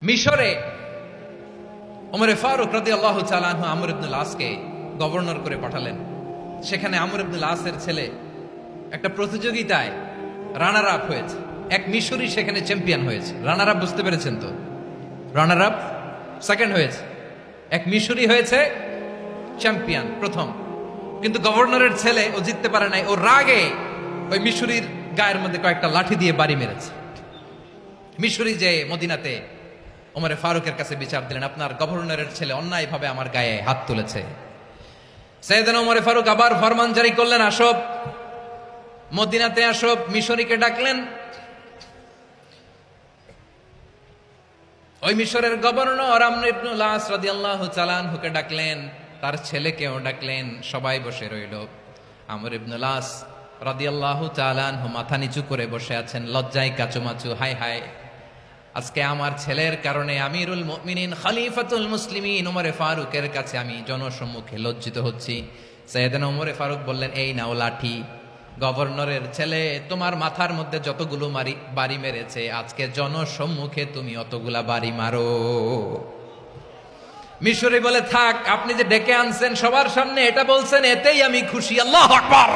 মিশরে ওমরে ফারুক রাদিয়াল্লাহু তাআলা আনহু আমর ইবনুল আসকে গভর্নর করে পাঠালেন। সেখানে আমর ইবনুল আসের ছেলে একটা প্রতিযোগিতায় রানার আপ হয়েছে। এক মিশরি সেখানে চ্যাম্পিয়ন হয়েছে। রানার আপ বুঝতে পেরেছেন তো? রানার আপ সেকেন্ড হয়েছে, এক মিশরি হয়েছে চ্যাম্পিয়ন প্রথম। কিন্তু গভর্নরের ছেলে ও জিততে পারে নাই। ও রাগে ওই মিশরির গায়ের মধ্যে কয়েকটা লাঠি দিয়ে বাড়ি মেরেছে। মিশরি যে মদিনাতে ওমরে ফারুকের কাছে বিচার দিলেন, আপনার গভর্নরের ছেলে অন্যায়ভাবে আমার গায়ে হাত তুলেছে। সাইয়েদনা ওমরে ফারুক আবার ফরমান জারি করলেন, আসো মদিনাতে আসো। মিশরীকে ডাকলেন। ওই মিশরের গভর্নর আমর ইবনুল আস রাদিয়াল্লাহু তাআলা আনহুকে ডাকলেন, তার ছেলেকেও ডাকলেন। সবাই বসে রইল। আমর ইবনুল আস রাদিয়াল্লাহু তাআলা আনহু মাথা নিচু করে বসে আছেন, লজ্জায় কাচুমাচু। হায় হায়, আজকে আমার ছেলের কারণে আমিরুল মুমিনিন খলিফাতুল মুসলিমিন ওমরে ফারুকের কাছে আমি জনসম্মুখে লজ্জিত হচ্ছি। সাইয়েদনা ওমরে ফারুক বললেন, এই নাও লাঠি। গভর্নরের ছেলে তোমার মাথার মধ্যে যতগুলো বাড়ি মেরেছে, আজকে জনসম্মুখে তুমি অতগুলা বাড়ি মারো। মিশরি বলে, থাক, আপনি যে ডেকে আনছেন সবার সামনে এটা বলছেন, এতেই আমি খুশি। আল্লাহু আকবার।